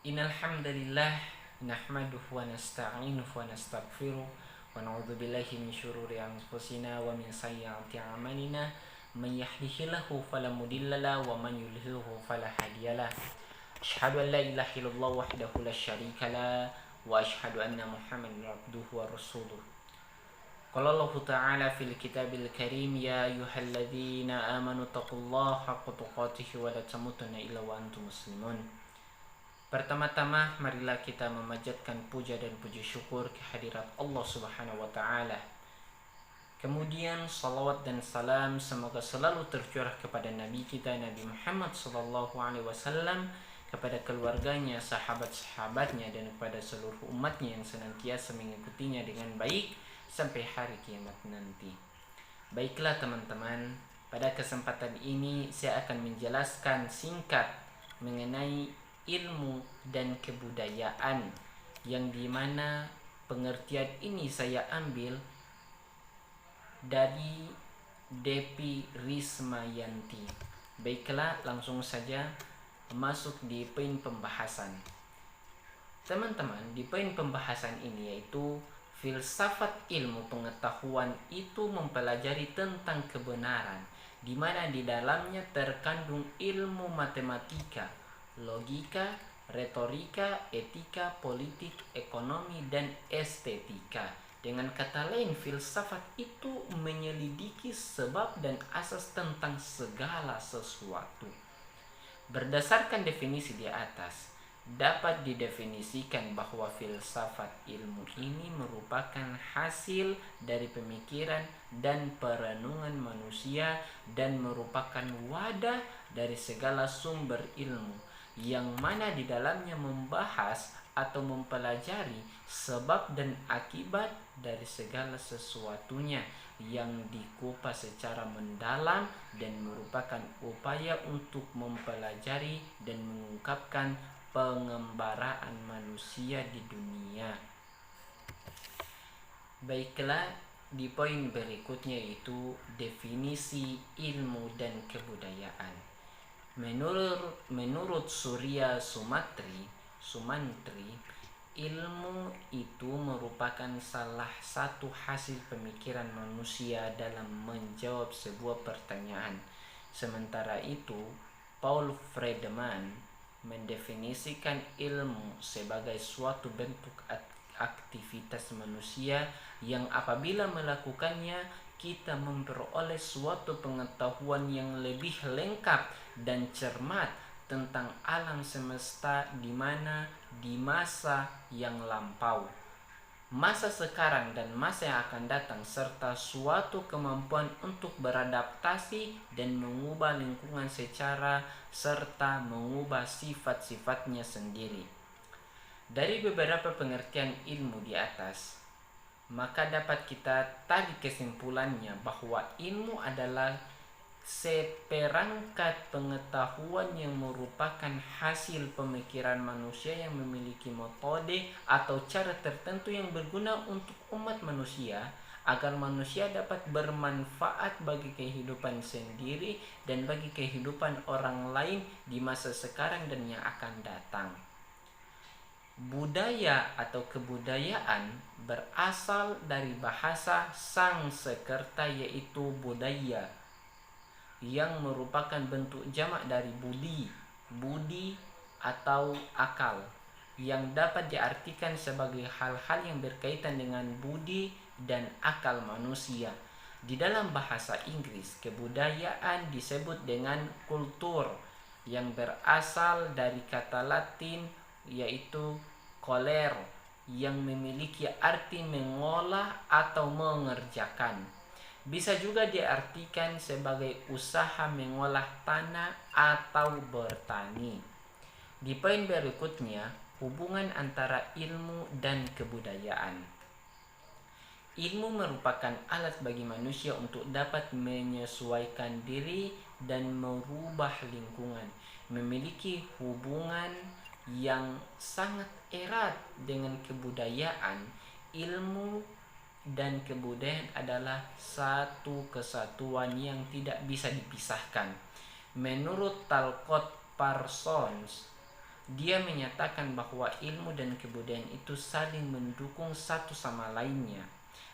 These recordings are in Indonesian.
Innal hamdalillah nahmaduhu wa nasta'inuhu wa nastaghfiruh wa na'udzu billahi min syururi anfusina wa min sayyiati a'malina may yahdihillahu fala mudhillalah wa man yudhlilhu fala hadiyalah. Asyhadu an la ilaha illallah wahdahu la syarikalah wa asyhadu anna Muhammadan abduhu wa rasuluh. Qala Allah Ta'ala fil kitabil karim ya ayyuhalladzina amanu taqullaha haqqa tuqatih wa la tamutunna illa wa antum muslimun. Pertama-tama marilah kita memanjatkan puja dan puji syukur kehadirat Allah Subhanahu wa taala. Kemudian salawat dan salam semoga selalu tercurah kepada Nabi kita Nabi Muhammad sallallahu alaihi wasallam, kepada keluarganya, sahabat-sahabatnya dan kepada seluruh umatnya yang senantiasa mengikutinya dengan baik sampai hari kiamat nanti. Baiklah teman-teman, pada kesempatan ini saya akan menjelaskan singkat mengenai ilmu dan kebudayaan, yang dimana pengertian ini saya ambil dari Depi Rismayanti. Baiklah, langsung saja masuk di poin pembahasan. Teman-teman, di poin pembahasan ini yaitu filsafat ilmu pengetahuan itu mempelajari tentang kebenaran, di mana di dalamnya terkandung ilmu matematika, logika, retorika, etika, politik, ekonomi, dan estetika. Dengan kata lain, filsafat itu menyelidiki sebab dan asas tentang segala sesuatu. Berdasarkan definisi di atas, dapat didefinisikan bahwa filsafat ilmu ini merupakan hasil dari pemikiran dan perenungan manusia dan merupakan wadah dari segala sumber ilmu, yang mana di dalamnya membahas atau mempelajari sebab dan akibat dari segala sesuatunya yang dikupas secara mendalam dan merupakan upaya untuk mempelajari dan mengungkapkan pengembaraan manusia di dunia. Baiklah, di poin berikutnya yaitu definisi ilmu dan kebudayaan. Menurut Surya Sumantri, ilmu itu merupakan salah satu hasil pemikiran manusia dalam menjawab sebuah pertanyaan. Sementara itu, Paul Friedman mendefinisikan ilmu sebagai suatu bentuk aktivitas manusia yang apabila melakukannya kita memperoleh suatu pengetahuan yang lebih lengkap dan cermat tentang alam semesta, di mana di masa yang lampau, masa sekarang dan masa yang akan datang, serta suatu kemampuan untuk beradaptasi dan mengubah lingkungan secara serta mengubah sifat-sifatnya sendiri. Dari beberapa pengertian ilmu di atas, maka dapat kita tarik kesimpulannya bahwa ilmu adalah seperangkat pengetahuan yang merupakan hasil pemikiran manusia yang memiliki metode atau cara tertentu yang berguna untuk umat manusia, agar manusia dapat bermanfaat bagi kehidupan sendiri dan bagi kehidupan orang lain di masa sekarang dan yang akan datang. Budaya atau kebudayaan berasal dari bahasa Sanskerta yaitu budaya, yang merupakan bentuk jamak dari budi atau akal, yang dapat diartikan sebagai hal-hal yang berkaitan dengan budi dan akal manusia. Di dalam bahasa Inggris, kebudayaan disebut dengan kultur, yang berasal dari kata Latin yaitu colere, yang memiliki arti mengolah atau mengerjakan. Bisa juga diartikan sebagai usaha mengolah tanah atau bertani. Di poin berikutnya, hubungan antara ilmu dan kebudayaan. Ilmu merupakan alat bagi manusia untuk dapat menyesuaikan diri dan merubah lingkungan, memiliki hubungan yang sangat erat dengan kebudayaan. Ilmu dan kebudayaan adalah satu kesatuan yang tidak bisa dipisahkan. Menurut Talcott Parsons, Dia menyatakan bahwa ilmu dan kebudayaan itu saling mendukung satu sama lainnya.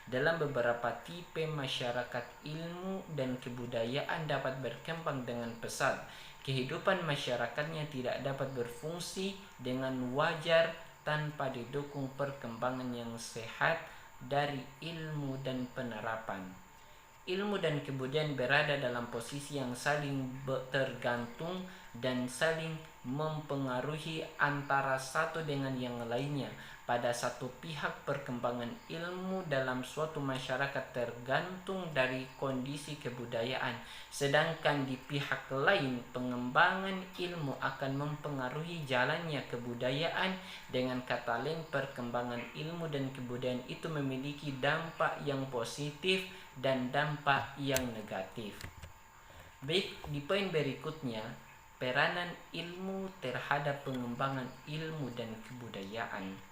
Dalam beberapa tipe masyarakat, ilmu dan kebudayaan dapat berkembang dengan pesat. Kehidupan masyarakatnya tidak dapat berfungsi dengan wajar tanpa didukung perkembangan yang sehat dari ilmu dan penerapan. Ilmu dan kebudayaan berada dalam posisi yang saling tergantung dan saling mempengaruhi antara satu dengan yang lainnya. Pada satu pihak, perkembangan ilmu dalam suatu masyarakat tergantung dari kondisi kebudayaan, sedangkan di pihak lain, pengembangan ilmu akan mempengaruhi jalannya kebudayaan. Dengan kata lain, perkembangan ilmu dan kebudayaan itu memiliki dampak yang positif dan dampak yang negatif. Baik, di poin berikutnya, peranan ilmu terhadap pengembangan ilmu dan kebudayaan.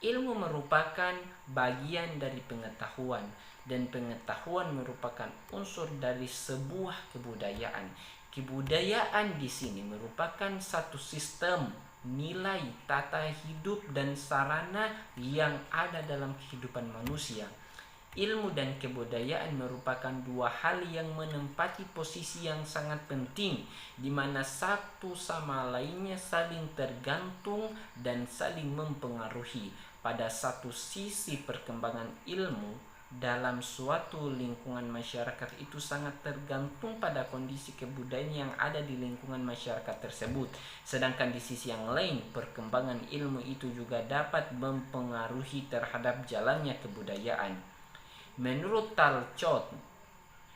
Ilmu merupakan bagian dari pengetahuan, dan pengetahuan merupakan unsur dari sebuah kebudayaan. Kebudayaan di sini merupakan satu sistem nilai, tata hidup, dan sarana yang ada dalam kehidupan manusia. Ilmu dan kebudayaan merupakan dua hal yang menempati posisi yang sangat penting, di mana satu sama lainnya saling tergantung dan saling mempengaruhi. Pada satu sisi, perkembangan ilmu dalam suatu lingkungan masyarakat itu sangat tergantung pada kondisi kebudayaan yang ada di lingkungan masyarakat tersebut. Sedangkan di sisi yang lain, perkembangan ilmu itu juga dapat mempengaruhi terhadap jalannya kebudayaan. Menurut Talcott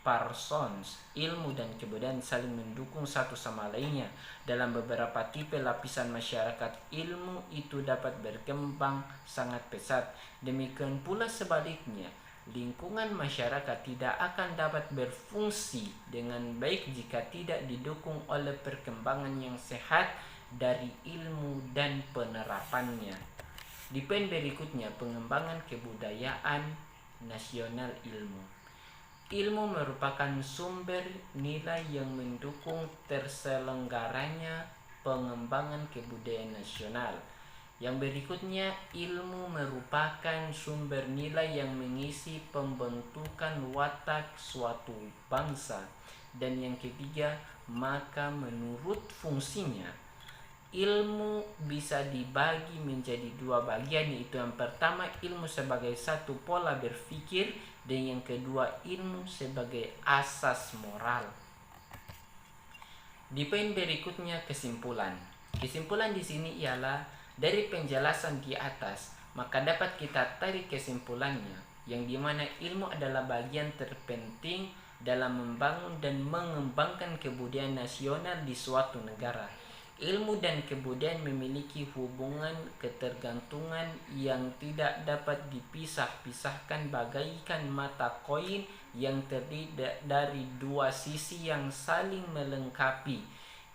Parsons, ilmu dan kebudayaan saling mendukung satu sama lainnya. Dalam beberapa tipe lapisan masyarakat, ilmu itu dapat berkembang sangat pesat. Demikian pula sebaliknya, lingkungan masyarakat tidak akan dapat berfungsi dengan baik jika tidak didukung oleh perkembangan yang sehat dari ilmu dan penerapannya. Di poin berikutnya, pengembangan kebudayaan nasional ilmu. Ilmu merupakan sumber nilai yang mendukung terselenggaranya pengembangan kebudayaan nasional. Yang berikutnya, ilmu merupakan sumber nilai yang mengisi pembentukan watak suatu bangsa. Dan yang ketiga, maka menurut fungsinya, ilmu bisa dibagi menjadi dua bagian, yaitu yang pertama ilmu sebagai satu pola berpikir, dan yang kedua ilmu sebagai asas moral. Di poin berikutnya, kesimpulan. Kesimpulan di sini ialah dari penjelasan di atas, maka dapat kita tarik kesimpulannya, yang dimana ilmu adalah bagian terpenting dalam membangun dan mengembangkan kebudayaan nasional di suatu negara. Ilmu dan kebudayaan memiliki hubungan ketergantungan yang tidak dapat dipisah-pisahkan, bagaikan mata koin yang terdiri dari dua sisi yang saling melengkapi.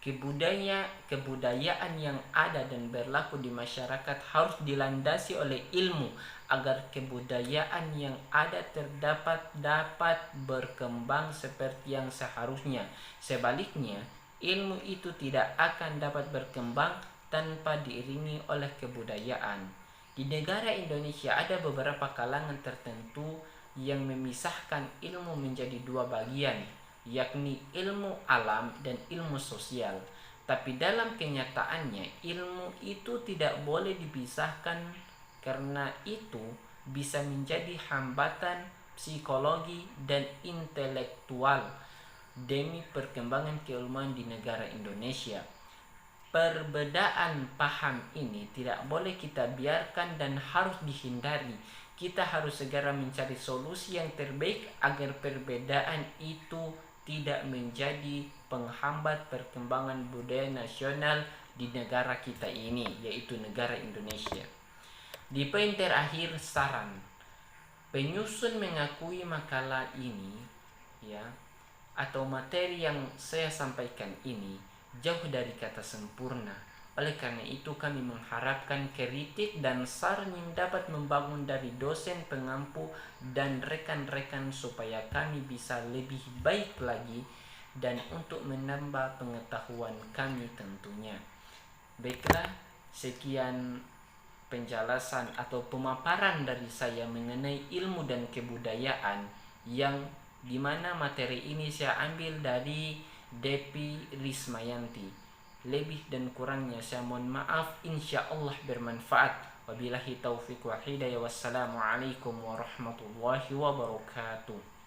Kebudayaan yang ada dan berlaku di masyarakat harus dilandasi oleh ilmu agar kebudayaan yang ada dapat berkembang seperti yang seharusnya. Sebaliknya, ilmu itu tidak akan dapat berkembang tanpa diiringi oleh kebudayaan. Di negara Indonesia ada beberapa kalangan tertentu yang memisahkan ilmu menjadi dua bagian, yakni ilmu alam dan ilmu sosial. Tapi dalam kenyataannya, ilmu itu tidak boleh dipisahkan, karena itu bisa menjadi hambatan psikologi dan intelektual demi perkembangan keilmuan di negara Indonesia. Perbedaan paham ini tidak boleh kita biarkan dan harus dihindari. Kita harus segera mencari solusi yang terbaik agar perbedaan itu tidak menjadi penghambat perkembangan budaya nasional di negara kita ini, yaitu negara Indonesia. Di poin terakhir, saran. Penyusun mengakui makalah ini, atau materi yang saya sampaikan ini jauh dari kata sempurna. Oleh karena itu, kami mengharapkan kritik dan saran yang dapat membangun dari dosen, pengampu, dan rekan-rekan supaya kami bisa lebih baik lagi dan untuk menambah pengetahuan kami tentunya. Baiklah, sekian penjelasan atau pemaparan dari saya mengenai ilmu dan kebudayaan, yang dimana materi ini saya ambil dari Depi Rismayanti. Lebih dan kurangnya saya mohon maaf, insya Allah bermanfaat. Wabillahi taufiq wa hidayah. Wassalamualaikum warahmatullahi wabarakatuh.